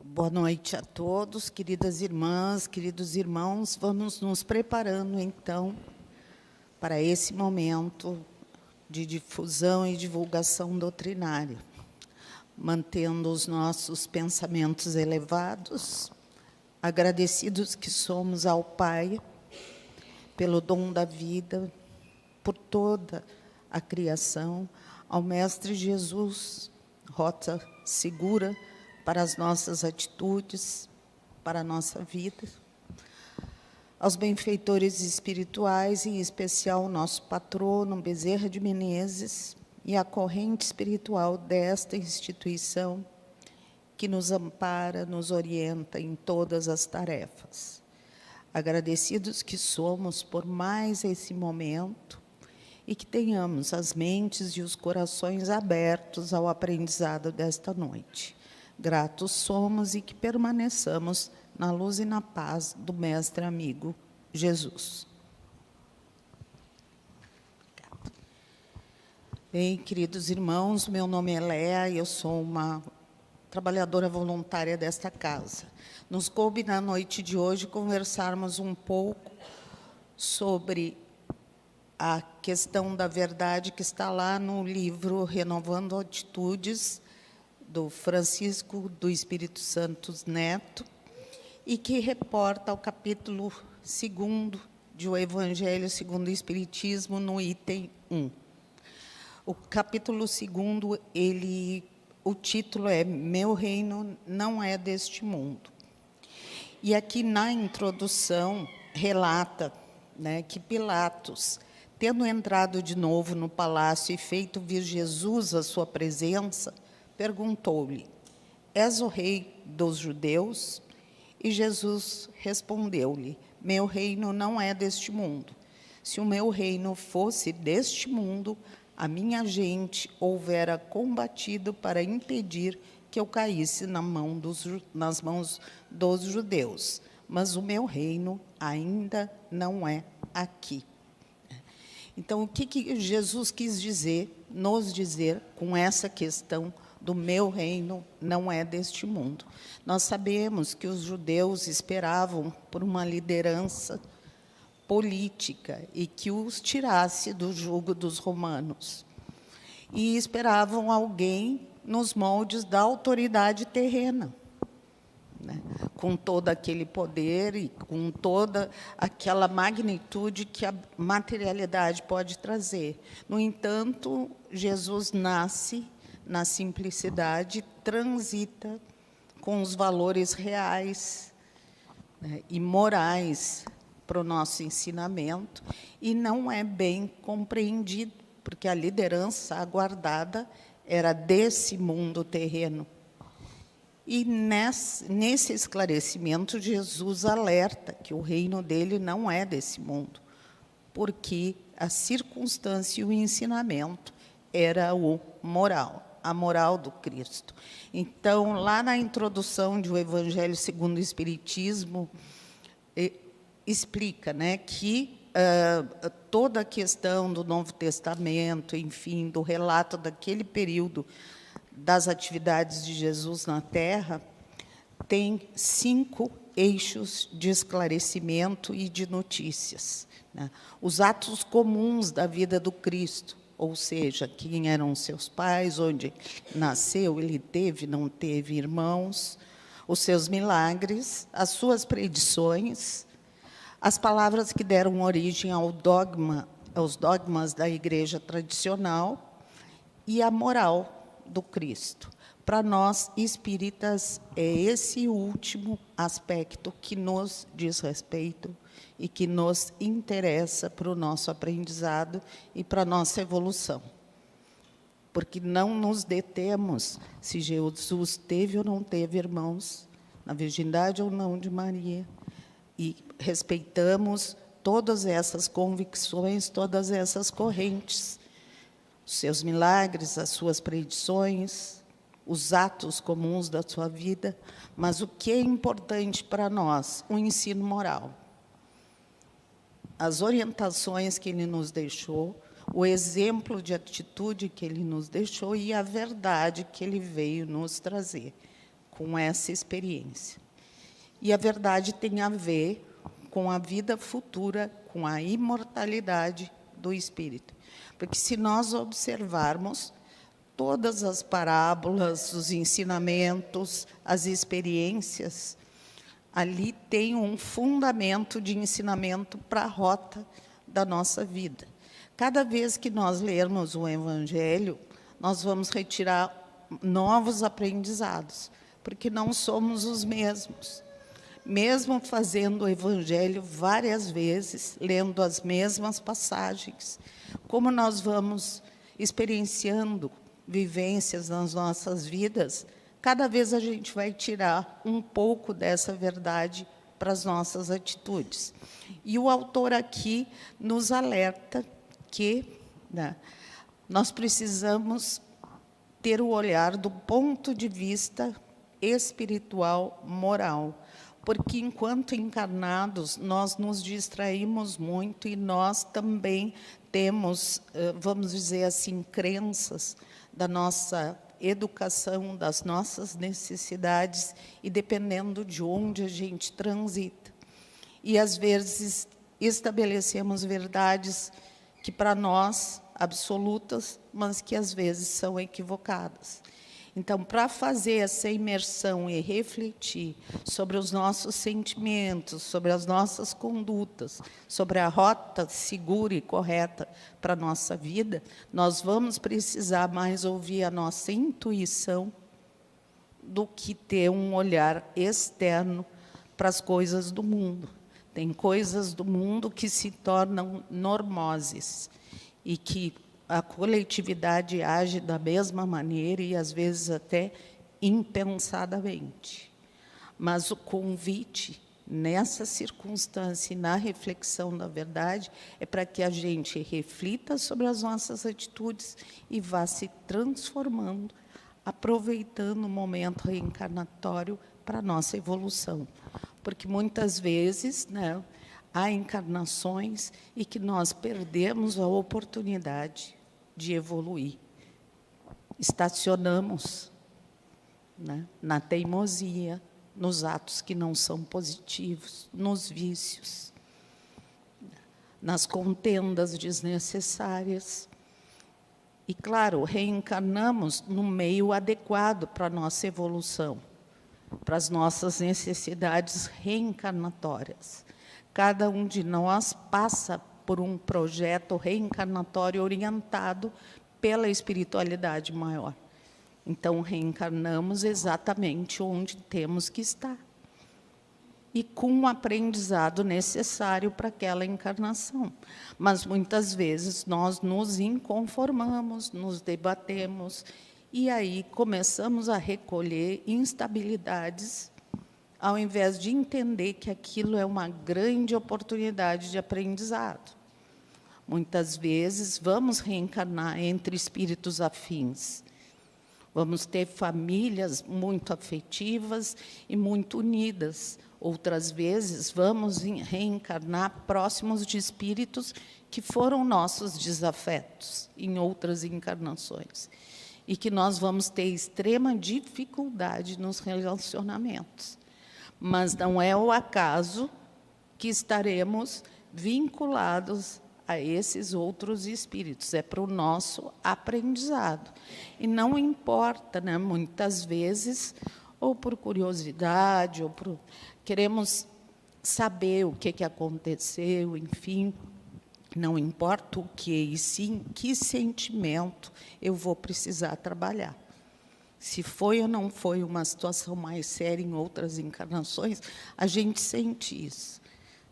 Boa noite a todos, queridas irmãs, queridos irmãos. Vamos nos preparando, então, para esse momento de difusão e divulgação doutrinária, mantendo os nossos pensamentos elevados, agradecidos que somos ao Pai pelo dom da vida, por toda a criação, ao Mestre Jesus, rota segura para as nossas atitudes, para a nossa vida, aos benfeitores espirituais, em especial o nosso patrono, Bezerra de Menezes, e a corrente espiritual desta instituição, que nos ampara, nos orienta em todas as tarefas. Agradecidos que somos por mais esse momento, e que tenhamos as mentes e os corações abertos ao aprendizado desta noite. Gratos somos e que permaneçamos na luz e na paz do Mestre amigo Jesus. Bem, queridos irmãos, meu nome é Léa e eu sou uma trabalhadora voluntária desta casa. Nos coube na noite de hoje conversarmos um pouco sobre a questão da verdade que está lá no livro Renovando Atitudes, do Francisco do Espírito Santo Neto, e que reporta o capítulo 2º de O Evangelho segundo o Espiritismo, no item 1. O capítulo 2º, o título é Meu Reino Não É Deste Mundo. E aqui na introdução relata, que Pilatos, tendo entrado de novo no palácio e feito vir Jesus à sua presença, perguntou-lhe: És o rei dos judeus? E Jesus respondeu-lhe: Meu reino não é deste mundo. Se o meu reino fosse deste mundo, a minha gente houvera combatido para impedir que eu caísse nas mãos dos judeus. Mas o meu reino ainda não é aqui. Então, o que Jesus quis nos dizer com essa questão do meu reino não é deste mundo? Nós sabemos que os judeus esperavam por uma liderança política e que os tirasse do jugo dos romanos. E esperavam alguém nos moldes da autoridade terrena, com todo aquele poder e com toda aquela magnitude que a materialidade pode trazer. No entanto, Jesus nasce na simplicidade, transita com os valores reais e morais para o nosso ensinamento, e não é bem compreendido, porque a liderança aguardada era desse mundo terreno. E nesse esclarecimento, Jesus alerta que o reino dele não é desse mundo, porque a circunstância e o ensinamento era o moral, a moral do Cristo. Então, lá na introdução de O Evangelho segundo o Espiritismo, explica que toda a questão do Novo Testamento, enfim, do relato daquele período das atividades de Jesus na Terra, tem 5 eixos de esclarecimento e de notícias. Os atos comuns da vida do Cristo, ou seja, quem eram seus pais, onde nasceu, ele teve, não teve irmãos, os seus milagres, as suas predições, as palavras que deram origem aos dogmas da Igreja tradicional e a moral do Cristo. Para nós, espíritas, é esse último aspecto que nos diz respeito e que nos interessa para o nosso aprendizado e para a nossa evolução. Porque não nos detemos se Jesus teve ou não teve irmãos, na virgindade ou não de Maria, e respeitamos todas essas convicções, todas essas correntes, os seus milagres, as suas predições, os atos comuns da sua vida, mas o que é importante para nós? O ensino moral. As orientações que ele nos deixou, o exemplo de atitude que ele nos deixou e a verdade que ele veio nos trazer, com essa experiência. E a verdade tem a ver com a vida futura, com a imortalidade do espírito. Porque se nós observarmos todas as parábolas, os ensinamentos, as experiências, ali tem um fundamento de ensinamento para a rota da nossa vida. Cada vez que nós lermos o Evangelho, nós vamos retirar novos aprendizados, porque não somos os mesmos. Mesmo fazendo o Evangelho várias vezes, lendo as mesmas passagens, como nós vamos experienciando vivências nas nossas vidas, cada vez a gente vai tirar um pouco dessa verdade para as nossas atitudes. E o autor aqui nos alerta que, né, nós precisamos ter o olhar do ponto de vista espiritual, moral, porque, enquanto encarnados, nós nos distraímos muito e nós também temos, vamos dizer assim, crenças da nossa educação, das nossas necessidades, e dependendo de onde a gente transita. E, às vezes, estabelecemos verdades que, para nós, absolutas, mas que, às vezes, são equivocadas. Então, para fazer essa imersão e refletir sobre os nossos sentimentos, sobre as nossas condutas, sobre a rota segura e correta para a nossa vida, nós vamos precisar mais ouvir a nossa intuição do que ter um olhar externo para as coisas do mundo. Tem coisas do mundo que se tornam normoses e que a coletividade age da mesma maneira e, às vezes, até impensadamente. Mas o convite, nessa circunstância e na reflexão da verdade, é para que a gente reflita sobre as nossas atitudes e vá se transformando, aproveitando o momento reencarnatório para a nossa evolução. Porque, muitas vezes, né, há encarnações e que nós perdemos a oportunidade de evoluir. Estacionamos, né, na teimosia, nos atos que não são positivos, nos vícios, nas contendas desnecessárias. E, claro, reencarnamos no meio adequado para a nossa evolução, para as nossas necessidades reencarnatórias. Cada um de nós passa por um projeto reencarnatório orientado pela espiritualidade maior. Então, reencarnamos exatamente onde temos que estar. E com o aprendizado necessário para aquela encarnação. Mas, muitas vezes, nós nos inconformamos, nos debatemos, e aí começamos a recolher instabilidades, ao invés de entender que aquilo é uma grande oportunidade de aprendizado. Muitas vezes, vamos reencarnar entre espíritos afins. Vamos ter famílias muito afetivas e muito unidas. Outras vezes, vamos reencarnar próximos de espíritos que foram nossos desafetos em outras encarnações. E que nós vamos ter extrema dificuldade nos relacionamentos. Mas não é o acaso que estaremos vinculados a esses outros espíritos, é para o nosso aprendizado. E não importa, né, muitas vezes, ou por curiosidade, ou por queremos saber o que aconteceu, enfim, não importa o que, e sim que sentimento eu vou precisar trabalhar. Se foi ou não foi uma situação mais séria em outras encarnações, a gente sente isso.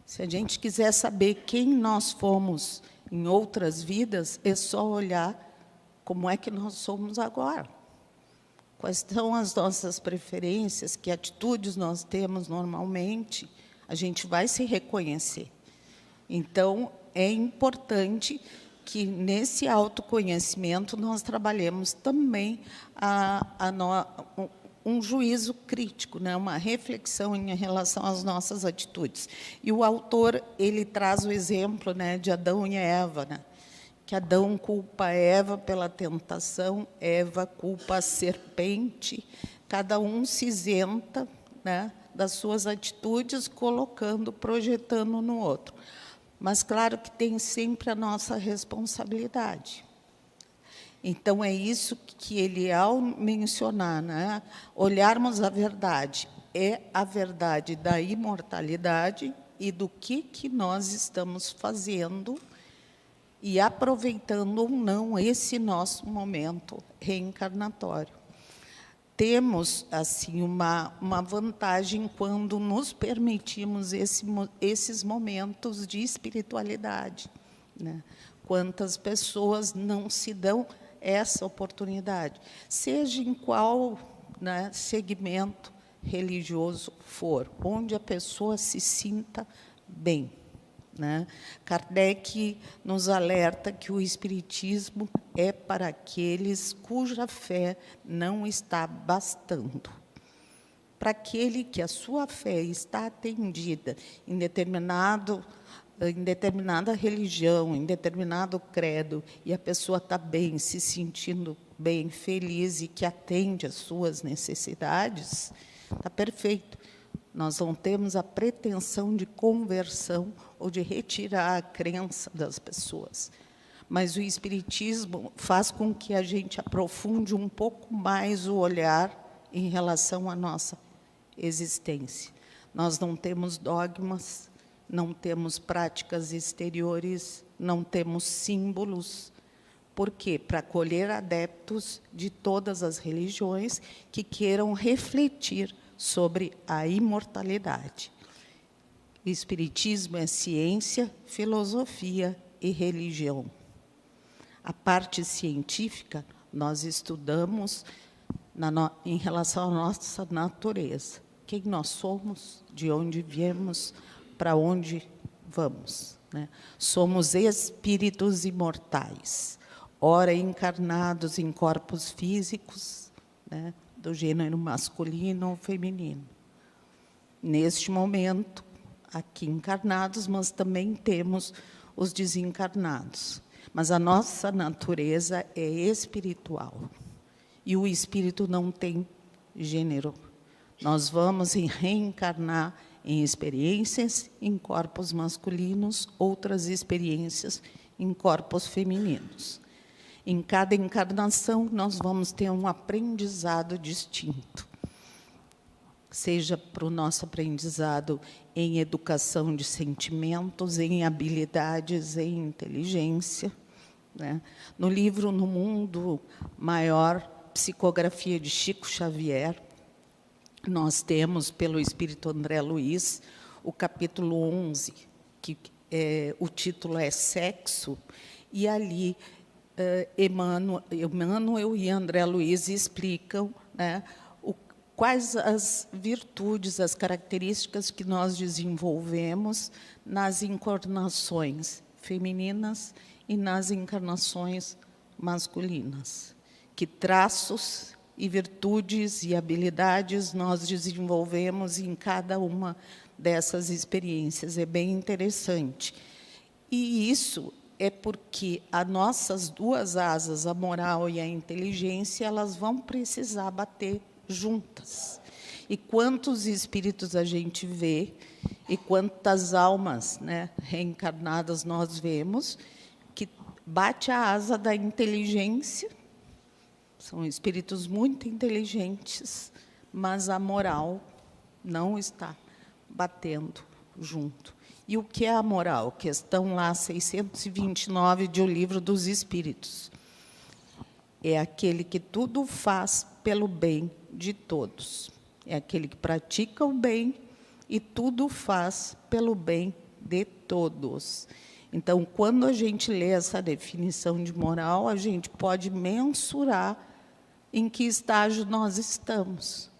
Se a gente quiser saber quem nós fomos em outras vidas, é só olhar como é que nós somos agora. Quais são as nossas preferências, que atitudes nós temos normalmente, a gente vai se reconhecer. Então, é importante que, nesse autoconhecimento, nós trabalhemos também um juízo crítico, né? Uma reflexão em relação às nossas atitudes. E o autor ele traz o exemplo, né, de Adão e Eva, né? Que Adão culpa Eva pela tentação, Eva culpa a serpente, cada um se isenta, né, das suas atitudes, colocando, projetando no outro. Mas, claro que tem sempre a nossa responsabilidade. Então, é isso que ele, ao mencionar, né, olharmos a verdade, é a verdade da imortalidade e do que nós estamos fazendo e aproveitando ou não esse nosso momento reencarnatório. Temos, assim, uma vantagem quando nos permitimos esses momentos de espiritualidade, né? Quantas pessoas não se dão essa oportunidade, seja em qual, né, segmento religioso for, onde a pessoa se sinta bem, né? Kardec nos alerta que o Espiritismo é para aqueles cuja fé não está bastando. Para aquele que a sua fé está atendida em determinada religião, em determinado credo, e a pessoa está bem, se sentindo bem, feliz e que atende às suas necessidades, está perfeito. Nós não temos a pretensão de conversão ou de retirar a crença das pessoas. Mas o Espiritismo faz com que a gente aprofunde um pouco mais o olhar em relação à nossa existência. Nós não temos dogmas, não temos práticas exteriores, não temos símbolos. Por quê? Para acolher adeptos de todas as religiões que queiram refletir sobre a imortalidade. O Espiritismo é ciência, filosofia e religião. A parte científica nós estudamos em relação à nossa natureza. Quem nós somos, de onde viemos, para onde vamos, né? Somos espíritos imortais, ora encarnados em corpos físicos, né, do gênero masculino ou feminino. Neste momento, aqui encarnados, mas também temos os desencarnados. Mas a nossa natureza é espiritual. E o espírito não tem gênero. Nós vamos reencarnar em experiências em corpos masculinos, outras experiências em corpos femininos. Em cada encarnação, nós vamos ter um aprendizado distinto. Seja para o nosso aprendizado em educação de sentimentos, em habilidades, em inteligência, né? No livro No Mundo Maior, Psicografia de Chico Xavier, nós temos, pelo Espírito André Luiz, o capítulo 11, que o título é Sexo, e ali Emmanuel e André Luiz explicam, né, quais as virtudes, as características que nós desenvolvemos nas encarnações femininas e nas encarnações masculinas. Que traços e virtudes e habilidades nós desenvolvemos em cada uma dessas experiências. É bem interessante. E isso é porque as nossas duas asas, a moral e a inteligência, elas vão precisar bater juntas. E quantos espíritos a gente vê, e quantas almas, né, reencarnadas nós vemos, que bate a asa da inteligência, são espíritos muito inteligentes, mas a moral não está batendo junto. E o que é a moral? Questão lá 629 de O Livro dos Espíritos. É aquele que tudo faz pelo bem de todos. É aquele que pratica o bem e tudo faz pelo bem de todos. Então, quando a gente lê essa definição de moral, a gente pode mensurar em que estágio nós estamos.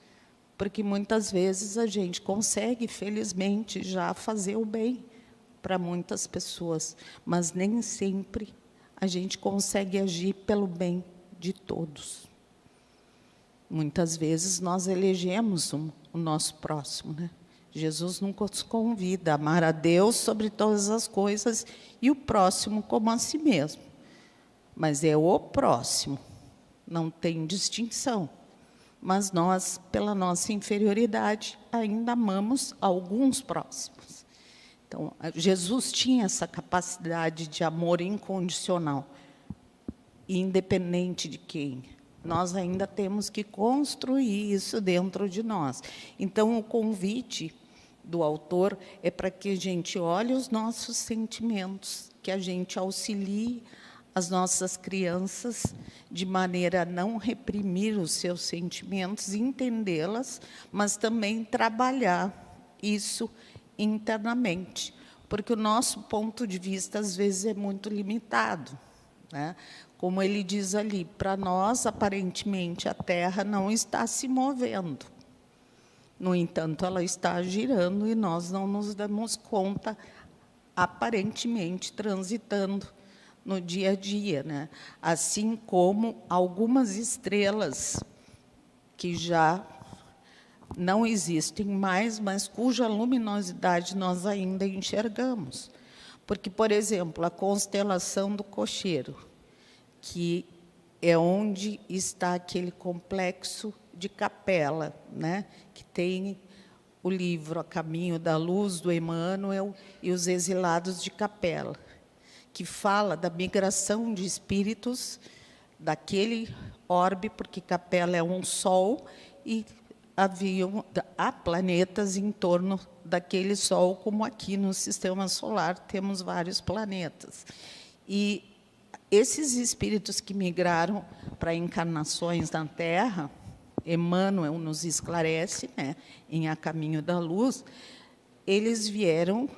Porque muitas vezes a gente consegue, felizmente, já fazer o bem para muitas pessoas, mas nem sempre a gente consegue agir pelo bem de todos. Muitas vezes nós elegemos o nosso próximo, né? Jesus nos convida a amar a Deus sobre todas as coisas e o próximo como a si mesmo. Mas é o próximo, não tem distinção. mas nós, pela nossa inferioridade, ainda amamos alguns próximos. Então, Jesus tinha essa capacidade de amor incondicional, independente de quem. Nós ainda temos que construir isso dentro de nós. Então, o convite do autor é para que a gente olhe os nossos sentimentos, que a gente auxilie as nossas crianças de maneira a não reprimir os seus sentimentos, entendê-las, mas também trabalhar isso internamente, porque o nosso ponto de vista, às vezes, é muito limitado, né? Como ele diz ali, para nós, aparentemente, a Terra não está se movendo. No entanto, ela está girando e nós não nos damos conta, aparentemente, transitando no dia a dia, né? Assim como algumas estrelas que já não existem mais, mas cuja luminosidade nós ainda enxergamos. Porque, por exemplo, a constelação do Cocheiro, que é onde está aquele complexo de Capela, né? Que tem o livro A Caminho da Luz, do Emmanuel, e Os Exilados de Capela, que fala da migração de espíritos daquele orbe, porque Capela é um sol, e há planetas em torno daquele sol, como aqui no Sistema Solar temos vários planetas. E esses espíritos que migraram para encarnações na Terra, Emmanuel nos esclarece, né, em A Caminho da Luz, eles vieram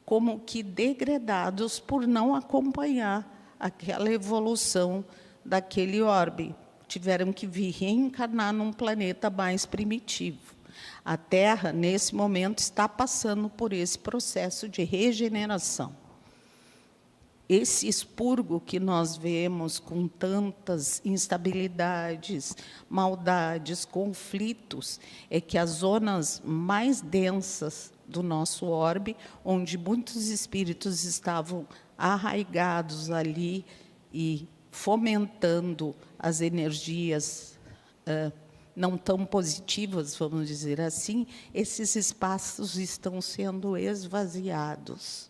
como que degradados por não acompanhar aquela evolução daquele orbe. Tiveram que vir reencarnar num planeta mais primitivo. A Terra, nesse momento, está passando por esse processo de regeneração. Esse expurgo que nós vemos com tantas instabilidades, maldades, conflitos, é que as zonas mais densas do nosso orbe, onde muitos espíritos estavam arraigados ali e fomentando as energias não tão positivas, vamos dizer assim, esses espaços estão sendo esvaziados.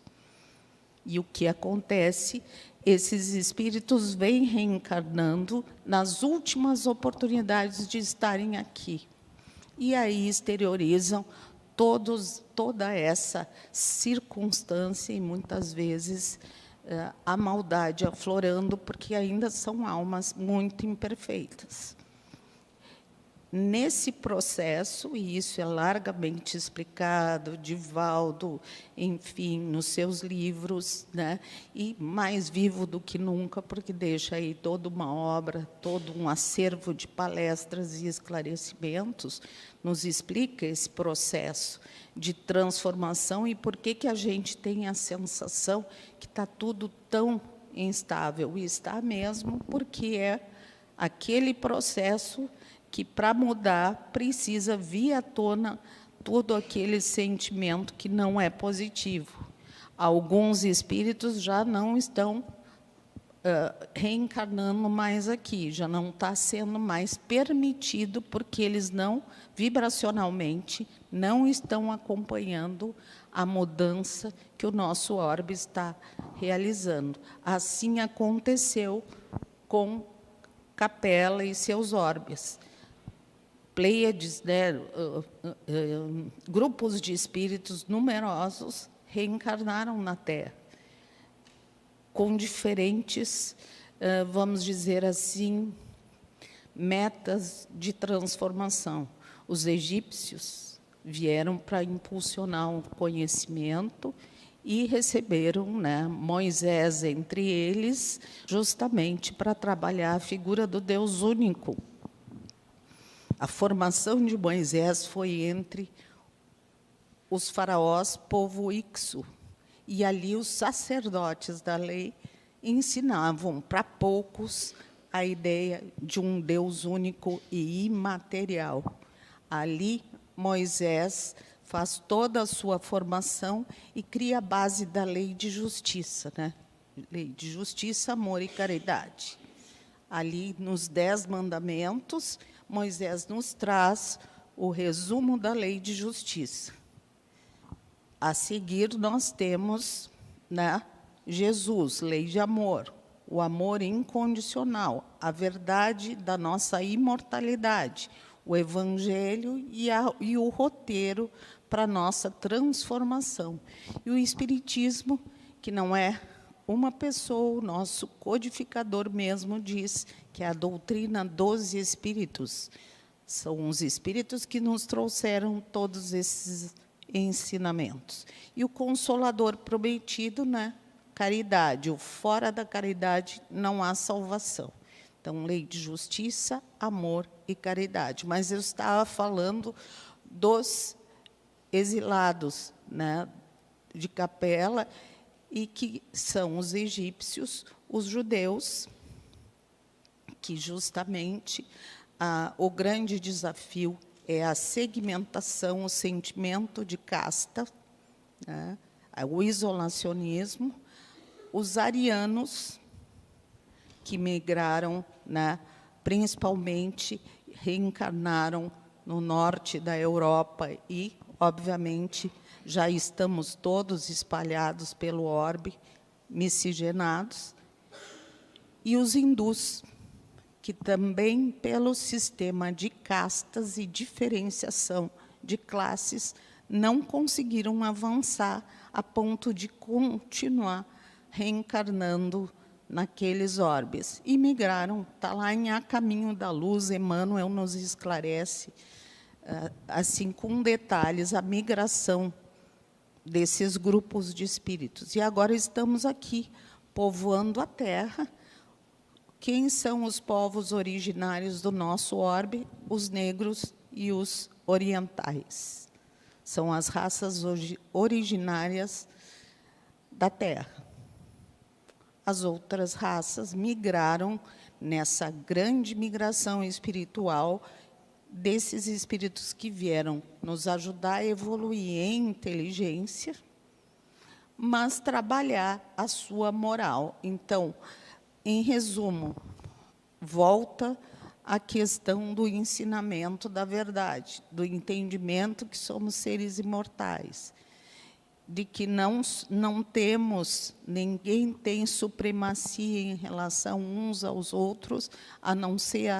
E o que acontece? Esses espíritos vêm reencarnando nas últimas oportunidades de estarem aqui. E aí exteriorizam toda essa circunstância e, muitas vezes, a maldade aflorando, porque ainda são almas muito imperfeitas. Nesse processo, e isso é largamente explicado, Divaldo, enfim, nos seus livros, né, e mais vivo do que nunca, porque deixa aí toda uma obra, todo um acervo de palestras e esclarecimentos, nos explica esse processo de transformação e por que a gente tem a sensação que está tudo tão instável. E está mesmo, porque é aquele processo que, para mudar, precisa vir à tona todo aquele sentimento que não é positivo. Alguns espíritos já não estão reencarnando mais aqui, já não está sendo mais permitido, porque eles não, vibracionalmente, não estão acompanhando a mudança que o nosso orbe está realizando. Assim aconteceu com Capela e seus orbes. Pleiades, né, grupos de espíritos numerosos reencarnaram na Terra, com diferentes, vamos dizer assim, metas de transformação. Os egípcios vieram para impulsionar o conhecimento e receberam, né, Moisés entre eles, justamente para trabalhar a figura do Deus único. A formação de Moisés foi entre os faraós, povo Ixo, e ali os sacerdotes da lei ensinavam para poucos a ideia de um Deus único e imaterial. Ali, Moisés faz toda a sua formação e cria a base da lei de justiça, né? Lei de justiça, amor e caridade. Ali, nos 10 mandamentos, Moisés nos traz o resumo da lei de justiça. A seguir, nós temos, né, Jesus, lei de amor, o amor incondicional, a verdade da nossa imortalidade, o Evangelho e o roteiro para a nossa transformação. E o Espiritismo, que não é uma pessoa, o nosso codificador mesmo diz que é a doutrina dos Espíritos. São os Espíritos que nos trouxeram todos esses ensinamentos. E o Consolador prometido, né? Caridade. O fora da caridade não há salvação. Então, lei de justiça, amor e caridade. Mas eu estava falando dos exilados, né, de Capela, e que são os egípcios, os judeus, que justamente o grande desafio é a segmentação, o sentimento de casta, né, o isolacionismo, os arianos, que migraram, né, principalmente reencarnaram no norte da Europa e, obviamente, já estamos todos espalhados pelo orbe, miscigenados, e os hindus, que também, pelo sistema de castas e diferenciação de classes, não conseguiram avançar a ponto de continuar reencarnando naqueles orbes. E migraram, está lá em A Caminho da Luz, Emmanuel nos esclarece, assim, com detalhes, a migração desses grupos de espíritos. E agora estamos aqui, povoando a Terra. Quem são os povos originários do nosso orbe? Os negros e os orientais. São as raças originárias da Terra. As outras raças migraram nessa grande migração espiritual desses espíritos que vieram nos ajudar a evoluir em inteligência, mas trabalhar a sua moral. Então, em resumo, volta à questão do ensinamento da verdade, do entendimento que somos seres imortais, de que não temos, ninguém tem supremacia em relação uns aos outros, a não ser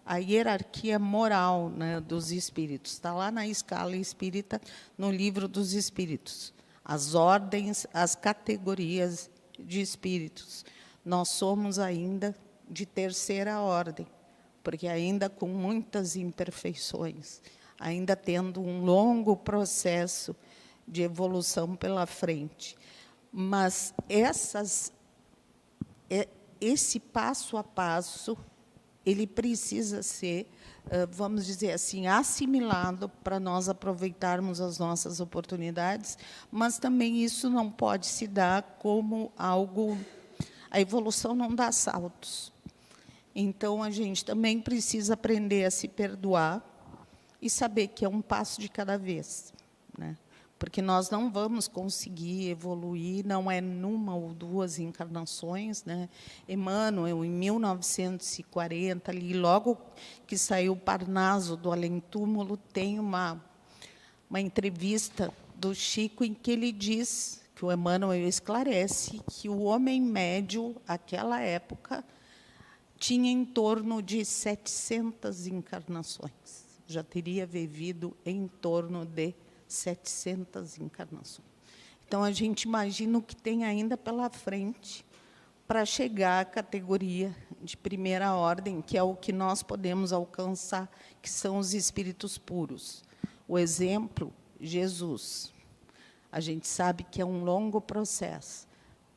a hierarquia moral, né, dos espíritos. Está lá na escala espírita, no livro dos espíritos. As ordens, as categorias de espíritos. Nós somos ainda de terceira ordem, porque ainda com muitas imperfeições, ainda tendo um longo processo de evolução pela frente. Mas esse passo a passo, ele precisa ser, vamos dizer assim, assimilado para nós aproveitarmos as nossas oportunidades, mas também isso não pode se dar como algo... A evolução não dá saltos. Então, a gente também precisa aprender a se perdoar e saber que é um passo de cada vez, né? Porque nós não vamos conseguir evoluir, não é numa ou duas encarnações, né? Emmanuel, em 1940, ali, logo que saiu o Parnaso do Além-Túmulo, tem uma entrevista do Chico em que ele diz, que o Emmanuel esclarece, que o homem médio, àquela época, tinha em torno de 700 encarnações. Já teria vivido em torno de 700 encarnações. Então, a gente imagina o que tem ainda pela frente para chegar à categoria de primeira ordem, que é o que nós podemos alcançar, que são os espíritos puros. O exemplo, Jesus. A gente sabe que é um longo processo,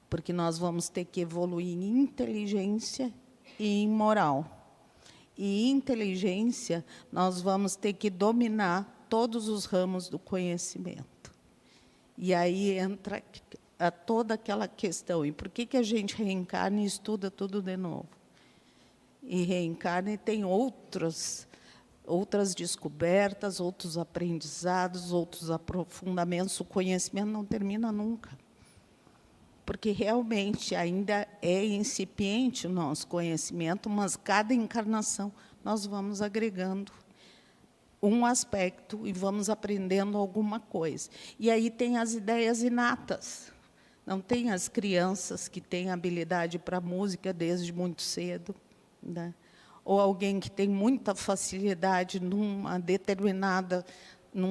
porque nós vamos ter que evoluir em inteligência e em moral. E em inteligência, nós vamos ter que dominar todos os ramos do conhecimento. E aí entra toda aquela questão. E por que a gente reencarna e estuda tudo de novo? E reencarna e tem outras descobertas, outros aprendizados, outros aprofundamentos. O conhecimento não termina nunca. Porque realmente ainda é incipiente o nosso conhecimento, mas cada encarnação nós vamos agregando um aspecto e vamos aprendendo alguma coisa. E aí tem as ideias inatas. Não tem as crianças que têm habilidade para música desde muito cedo, né? Ou alguém que tem muita facilidade num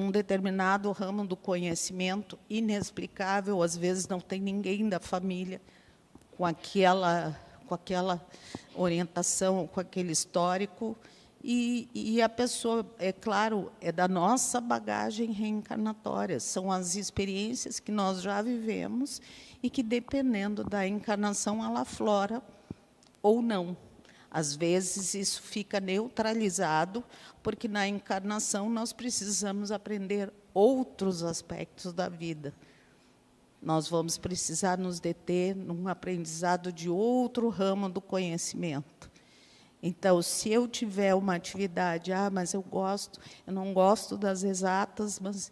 determinado ramo do conhecimento, inexplicável, às vezes não tem ninguém da família com aquela orientação, com aquele histórico, e a pessoa, é claro, é da nossa bagagem reencarnatória, são as experiências que nós já vivemos e que, dependendo da encarnação, ela aflora ou não. Às vezes, isso fica neutralizado, porque, na encarnação, nós precisamos aprender outros aspectos da vida. Nós vamos precisar nos deter num aprendizado de outro ramo do conhecimento. Então, se eu tiver uma atividade, mas eu não gosto das exatas, mas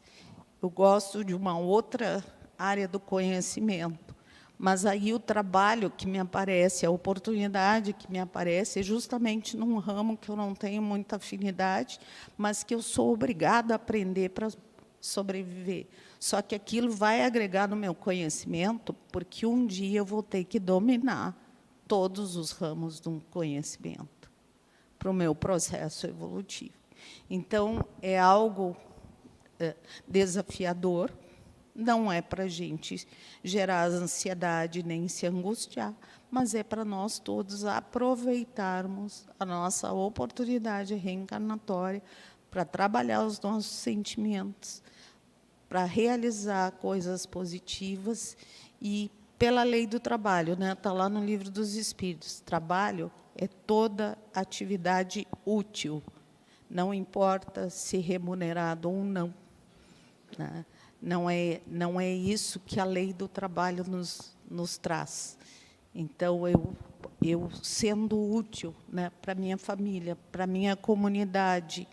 eu gosto de uma outra área do conhecimento. Mas aí o trabalho que me aparece, a oportunidade que me aparece, é justamente num ramo que eu não tenho muita afinidade, mas que eu sou obrigada a aprender para sobreviver. Só que aquilo vai agregar no meu conhecimento, porque um dia eu vou ter que dominar todos os ramos do conhecimento para o meu processo evolutivo. Então, é algo desafiador, não é para a gente gerar ansiedade nem se angustiar, mas é para nós todos aproveitarmos a nossa oportunidade reencarnatória para trabalhar os nossos sentimentos, para realizar coisas positivas e pela lei do trabalho, né? Está lá no Livro dos Espíritos. Trabalho é toda atividade útil, não importa se remunerado ou não, né? Não é isso que a lei do trabalho nos traz. Então, eu sendo útil, né, para a minha família, para a minha comunidade,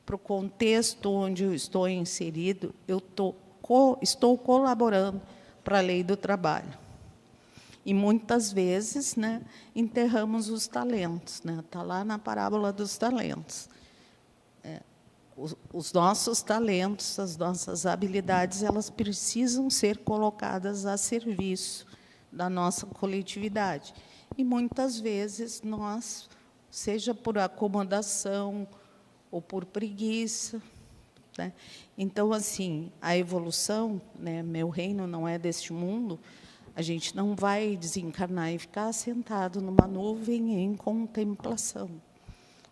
para o contexto onde eu estou inserido, eu estou colaborando para a lei do trabalho. E, muitas vezes, né, enterramos os talentos. Né? Está lá na parábola dos talentos. Os nossos talentos, as nossas habilidades, elas precisam ser colocadas a serviço da nossa coletividade. E, muitas vezes, nós, seja por acomodação ou por preguiça, né? Então, assim, a evolução, né, meu reino não é deste mundo, a gente não vai desencarnar e ficar sentado numa nuvem em contemplação.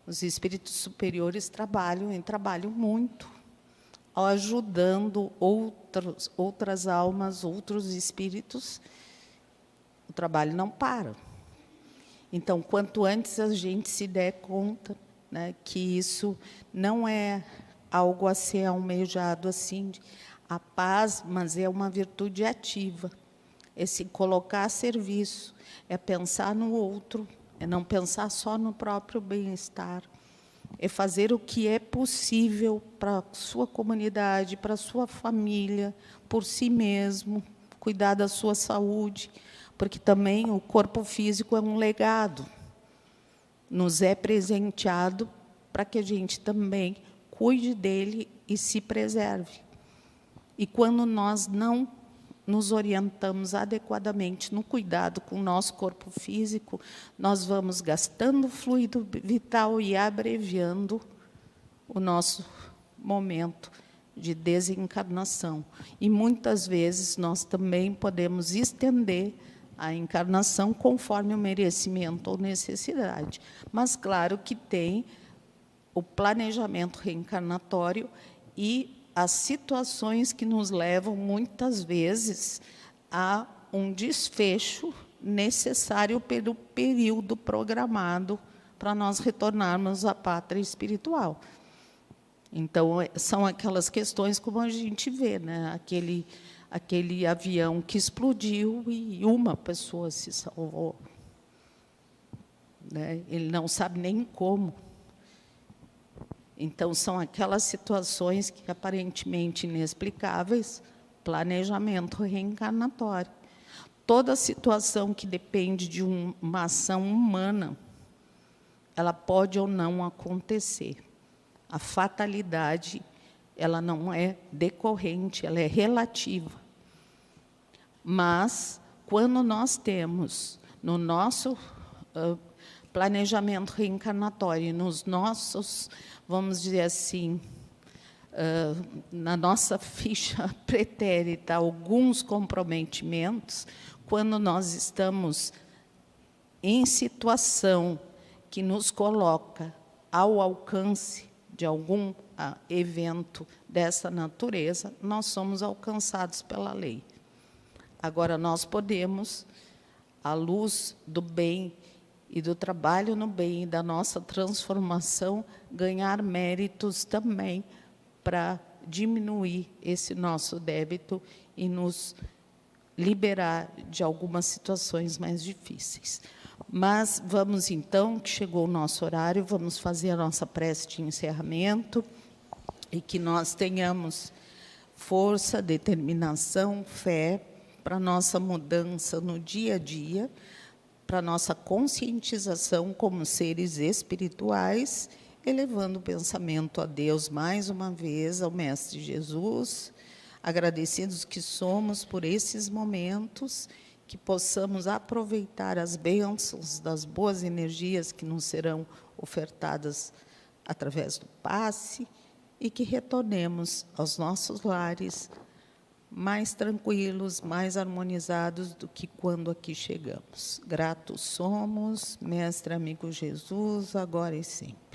Os espíritos superiores trabalham muito, ajudando outras almas, outros espíritos. O trabalho não para. Então, quanto antes a gente se der conta, né, que isso não é algo a ser almejado assim, a paz, mas é uma virtude ativa, é se colocar a serviço, é pensar no outro, é não pensar só no próprio bem-estar, é fazer o que é possível para a sua comunidade, para a sua família, por si mesmo, cuidar da sua saúde, porque também o corpo físico é um legado, nos é presenteado para que a gente também cuide dele e se preserve. E quando nós não nos orientamos adequadamente no cuidado com o nosso corpo físico, nós vamos gastando fluido vital e abreviando o nosso momento de desencarnação. E, muitas vezes, nós também podemos estender a encarnação conforme o merecimento ou necessidade. Mas, claro que tem o planejamento reencarnatório e as situações que nos levam, muitas vezes, a um desfecho necessário pelo período programado para nós retornarmos à pátria espiritual. Então, são aquelas questões como a gente vê, né? Aquele avião que explodiu e uma pessoa se salvou, né? Ele não sabe nem como. Então, são aquelas situações que, aparentemente inexplicáveis, planejamento reencarnatório. Toda situação que depende de uma ação humana, ela pode ou não acontecer. A fatalidade, ela não é decorrente, ela é relativa. Mas, quando nós temos no nosso planejamento reencarnatório, nos nossos, vamos dizer assim, na nossa ficha pretérita, alguns comprometimentos, quando nós estamos em situação que nos coloca ao alcance de algum evento dessa natureza, nós somos alcançados pela lei. Agora, nós podemos, à luz do bem e do trabalho no bem e da nossa transformação, ganhar méritos também para diminuir esse nosso débito e nos liberar de algumas situações mais difíceis. Mas vamos, então, que chegou o nosso horário, vamos fazer a nossa prece de encerramento e que nós tenhamos força, determinação, fé para a nossa mudança no dia a dia, para a nossa conscientização como seres espirituais, elevando o pensamento a Deus mais uma vez, ao Mestre Jesus, agradecidos que somos por esses momentos, que possamos aproveitar as bênçãos das boas energias que nos serão ofertadas através do passe e que retornemos aos nossos lares mais tranquilos, mais harmonizados do que quando aqui chegamos. Gratos somos, Mestre amigo Jesus, agora e sempre.